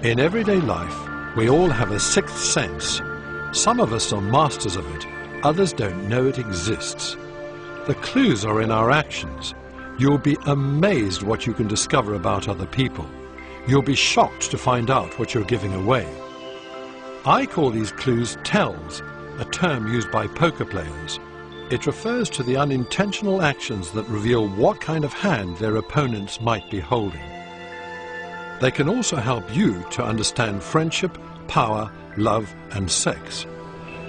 In everyday life, we all have a sixth sense. Some of us are masters of it, others don't know it exists. The clues are in our actions. You'll be amazed what you can discover about other people. You'll be shocked to find out what you're giving away. I call these clues tells, a term used by poker players. It refers to the unintentional actions that reveal what kind of hand their opponents might be holding. They can also help you to understand friendship, power, love and sex.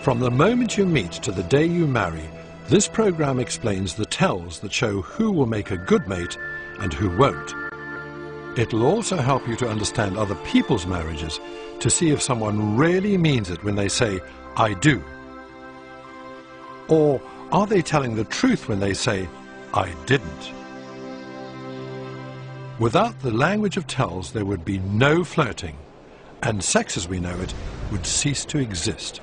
From the moment you meet to the day you marry, this program explains the tells that show who will make a good mate and who won't. It'll also help you to understand other people's marriages, to see if someone really means it when they say, "I do." Or are they telling the truth when they say, "I didn't"? Without the language of tells, there would be no flirting, and sex as we know it would cease to exist.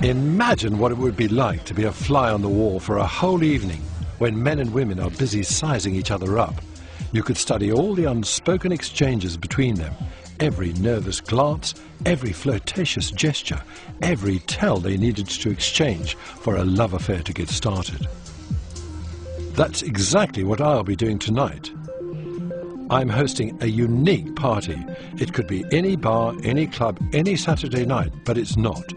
Imagine what it would be like to be a fly on the wall for a whole evening when men and women are busy sizing each other up. You could study all the unspoken exchanges between them, every nervous glance, every flirtatious gesture, every tell they needed to exchange for a love affair to get started. That's exactly what I'll be doing tonight. I'm hosting a unique party. It could be any bar, any club, any Saturday night, but it's not.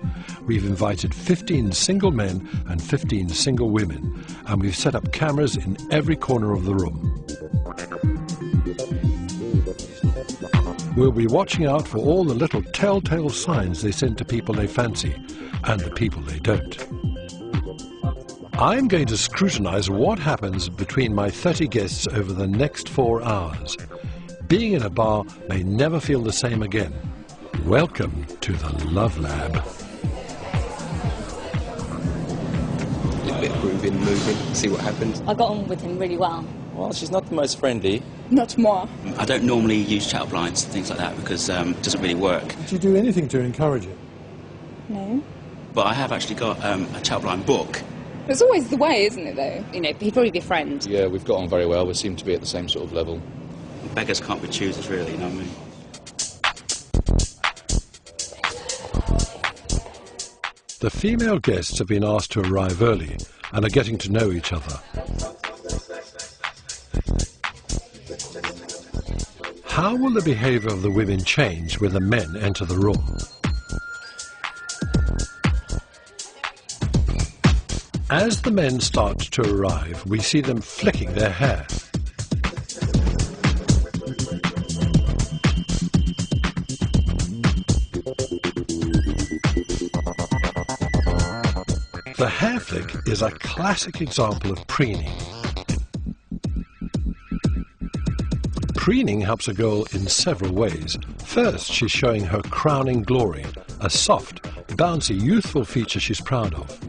We've invited 15 single men and 15 single women, and we've set up cameras in every corner of the room. We'll be watching out for all the little telltale signs they send to people they fancy and the people they don't. I'm going to scrutinize what happens between my 30 guests over the next 4 hours. Being in a bar may never feel the same again. Welcome to the Love Lab. A little bit of grooving, moving, see what happens. I got on with him really well. Well, she's not the most friendly. Not more. I don't normally use chat blinds and things like that because it doesn't really work. Did you do anything to encourage it? No. But I have actually got a chat blind book. It's always the way, isn't it, though? You know, he'd probably be a friend. Yeah, we've got on very well. We seem to be at the same sort of level. Beggars can't be choosers, really, you know what I mean? The female guests have been asked to arrive early and are getting to know each other. How will the behavior of the women change when the men enter the room? As the men start to arrive, we see them flicking their hair. The hair flick is a classic example of preening. Preening helps a girl in several ways. First, she's showing her crowning glory, a soft, bouncy, youthful feature she's proud of.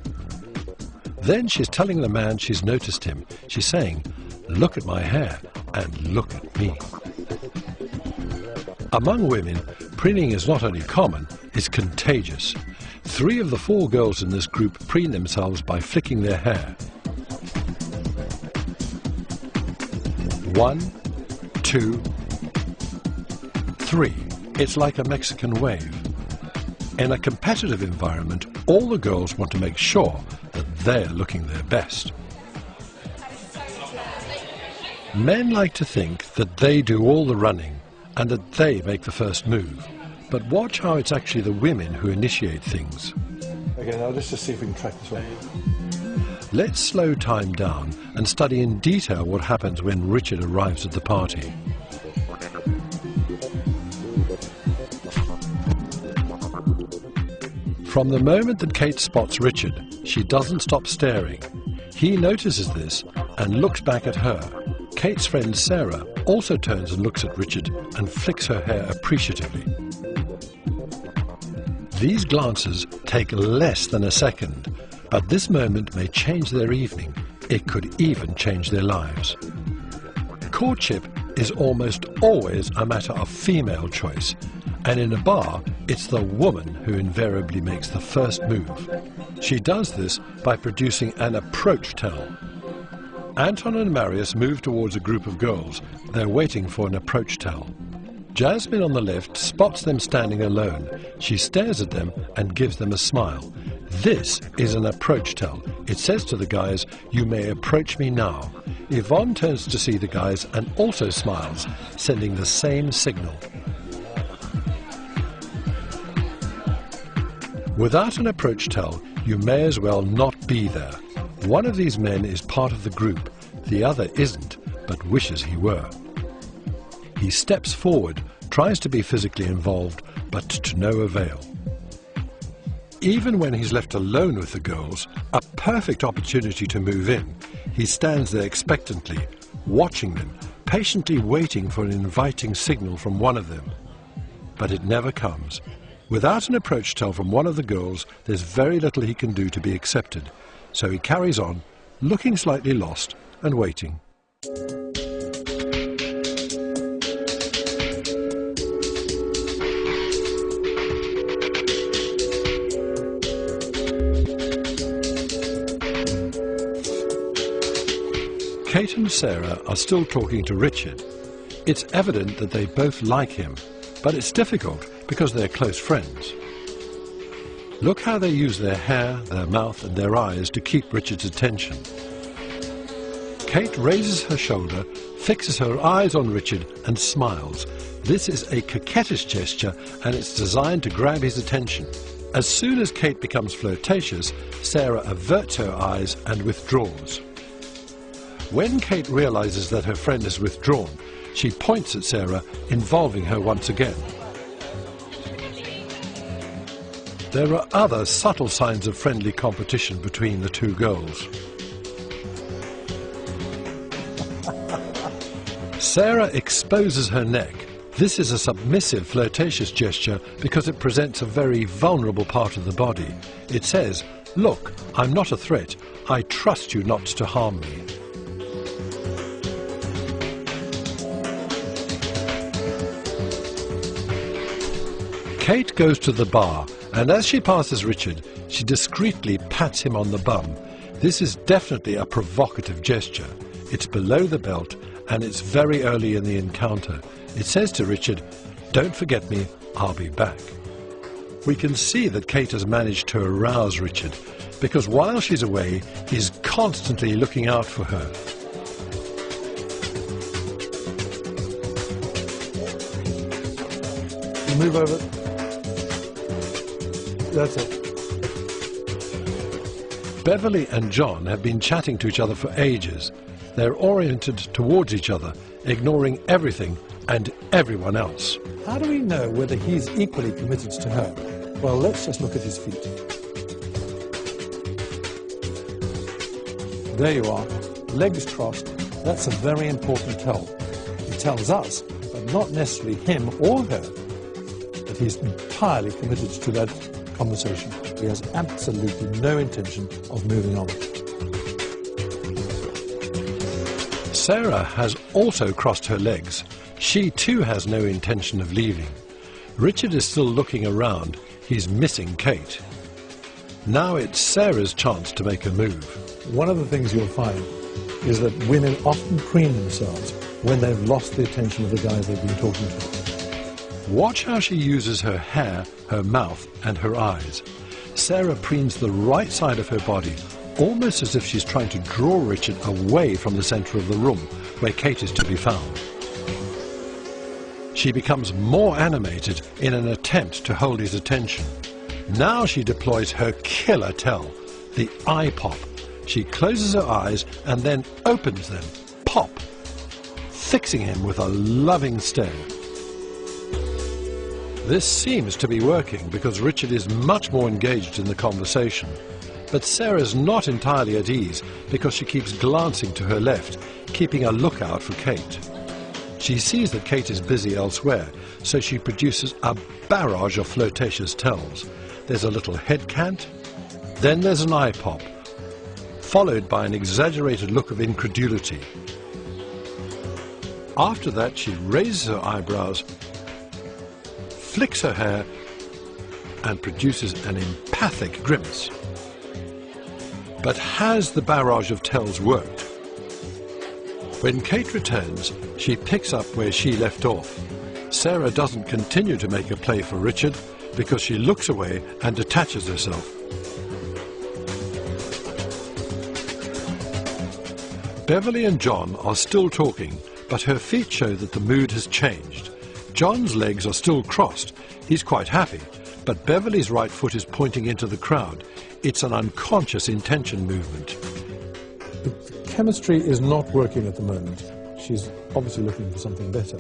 Then she's telling the man she's noticed him. She's saying, "Look at my hair and look at me." Among women, preening is not only common, it's contagious. 3 of the 4 girls in this group preen themselves by flicking their hair. 1, 2, 3. It's like a Mexican wave. In a competitive environment, all the girls want to make sure that they're looking their best. Men like to think that they do all the running and that they make the first move. But watch how it's actually the women who initiate things. Okay, now let's just see if we can track this one. Let's slow time down and study in detail what happens when Richard arrives at the party. From the moment that Kate spots Richard, she doesn't stop staring. He notices this and looks back at her. Kate's friend Sarah also turns and looks at Richard and flicks her hair appreciatively. These glances take less than a second, but this moment may change their evening. It could even change their lives. Courtship is almost always a matter of female choice, and in a bar, It's the woman who invariably makes the first move. She does this by producing an approach tell. Anton and Marius move towards a group of girls. They're waiting for an approach tell. Jasmine on the left spots them standing alone. She stares at them and gives them a smile. This is an approach tell. It says to the guys, "You may approach me now." Yvonne turns to see the guys and also smiles, sending the same signal. Without an approach tell, you may as well not be there. One of these men is part of the group. The other isn't, but wishes he were. He steps forward, tries to be physically involved, but to no avail. Even when he's left alone with the girls, a perfect opportunity to move in, he stands there expectantly, watching them, patiently waiting for an inviting signal from one of them. But it never comes. Without an approach tell from one of the girls, there's very little he can do to be accepted. So he carries on, looking slightly lost and waiting. Kate and Sarah are still talking to Richard. It's evident that they both like him, but it's difficult because they're close friends. Look how they use their hair, their mouth and their eyes to keep Richard's attention. Kate raises her shoulder, fixes her eyes on Richard and smiles. This is a coquettish gesture and it's designed to grab his attention. As soon as Kate becomes flirtatious, Sarah averts her eyes and withdraws. When Kate realizes that her friend has withdrawn, she points at Sarah, involving her once again. There are other subtle signs of friendly competition between the two girls. Sarah exposes her neck. This is a submissive, flirtatious gesture because it presents a very vulnerable part of the body. It says, "Look, I'm not a threat. I trust you not to harm me." Kate goes to the bar, and as she passes Richard, she discreetly pats him on the bum. This is definitely a provocative gesture. It's below the belt, and it's very early in the encounter. It says to Richard, "Don't forget me, I'll be back." We can see that Kate has managed to arouse Richard, because while she's away, he's constantly looking out for her. Move over. That's it. Beverly and John have been chatting to each other for ages. They're oriented towards each other, ignoring everything and everyone else. How do we know whether he's equally committed to her? Well, let's just look at his feet. There you are, legs crossed. That's a very important tell. It tells us, but not necessarily him or her, that he's entirely committed to that conversation. He has absolutely no intention of moving on. Sarah has also crossed her legs. She too has no intention of leaving. Richard is still looking around. He's missing Kate. Now it's Sarah's chance to make a move. One of the things you'll find is that women often preen themselves when they've lost the attention of the guy they've been talking to. Watch how she uses her hair, her mouth and her eyes. Sarah preens the right side of her body, almost as if she's trying to draw Richard away from the center of the room where Kate is to be found. She becomes more animated in an attempt to hold his attention. Now she deploys her killer tell, the eye pop. She closes her eyes and then opens them, pop, fixing him with a loving stare. This seems to be working because Richard is much more engaged in the conversation. But Sarah's not entirely at ease because she keeps glancing to her left, keeping a lookout for Kate. She sees that Kate is busy elsewhere, so she produces a barrage of flirtatious tells. There's a little head cant, then there's an eye pop, followed by an exaggerated look of incredulity. After that, she raises her eyebrows, flicks her hair, and produces an empathic grimace. But has the barrage of tells worked? When Kate returns, she picks up where she left off. Sarah doesn't continue to make a play for Richard because she looks away and detaches herself. Beverly and John are still talking, but her feet show that the mood has changed. John's legs are still crossed. He's quite happy, but Beverly's right foot is pointing into the crowd. It's an unconscious intention movement. The chemistry is not working at the moment. She's obviously looking for something better.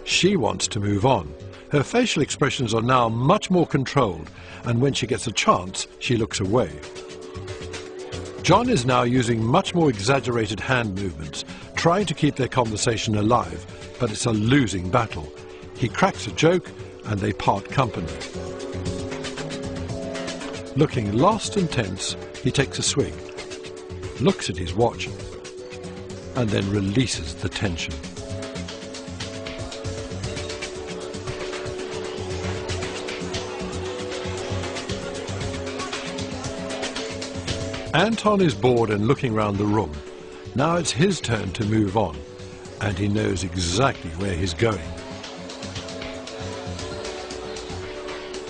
She wants to move on. Her facial expressions are now much more controlled, and when she gets a chance, she looks away. John is now using much more exaggerated hand movements, trying to keep their conversation alive, but it's a losing battle. He cracks a joke, and they part company. Looking lost and tense, he takes a swig, looks at his watch, and then releases the tension. Anton is bored and looking round the room. Now it's his turn to move on, and he knows exactly where he's going.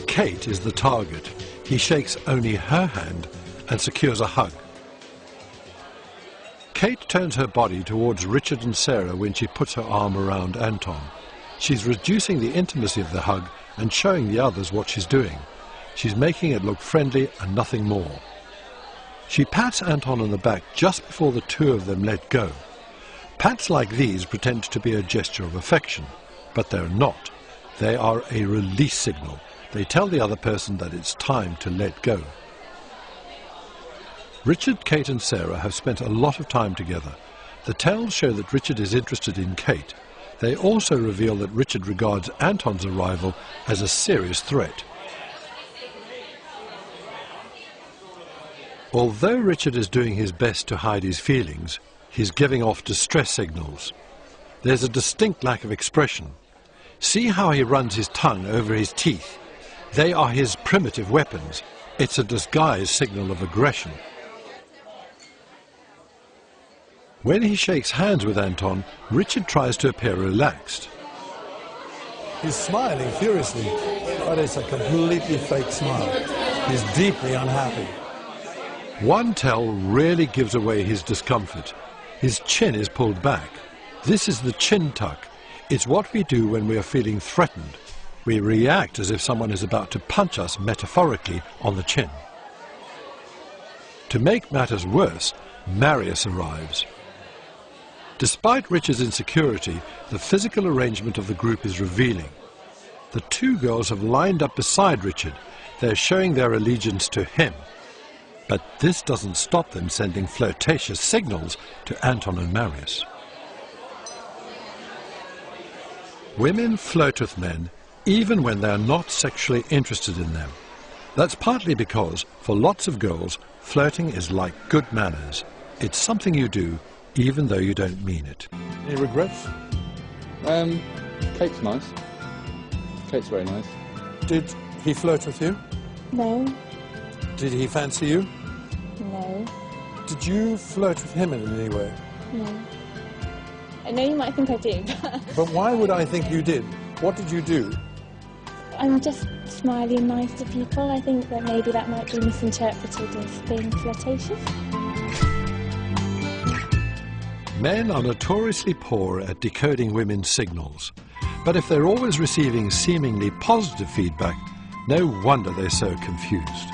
Kate is the target. He shakes only her hand and secures a hug. Kate turns her body towards Richard and Sarah when she puts her arm around Anton. She's reducing the intimacy of the hug and showing the others what she's doing. She's making it look friendly and nothing more. She pats Anton on the back just before the two of them let go. Pats like these pretend to be a gesture of affection, but they're not. They are a release signal. They tell the other person that it's time to let go. Richard, Kate and Sarah have spent a lot of time together. The tells show that Richard is interested in Kate. They also reveal that Richard regards Anton's arrival as a serious threat. Although Richard is doing his best to hide his feelings, he's giving off distress signals. There's a distinct lack of expression. See how he runs his tongue over his teeth. They are his primitive weapons. It's a disguised signal of aggression. When he shakes hands with Anton, Richard tries to appear relaxed. He's smiling furiously, but it's a completely fake smile. He's deeply unhappy. One tell really gives away his discomfort. His chin is pulled back. This is the chin tuck. It's what we do when we are feeling threatened. We react as if someone is about to punch us metaphorically on the chin. To make matters worse, Marius arrives. Despite Richard's insecurity, the physical arrangement of the group is revealing. The two girls have lined up beside Richard. They're showing their allegiance to him. But this doesn't stop them sending flirtatious signals to Anton and Marius. Women flirt with men even when they are not sexually interested in them. That's partly because, for lots of girls, flirting is like good manners. It's something you do even though you don't mean it. Any regrets? Kate's nice. Kate's very nice. Did he flirt with you? No, Did he fancy you? no, Did you flirt with him in any way? no. I know you might think I do, but But why would I think you did? What did you do? I'm just smiley and nice to people. I think that maybe that might be misinterpreted as being flirtatious. Men are notoriously poor at decoding women's signals. But if they're always receiving seemingly positive feedback, no wonder they're so confused.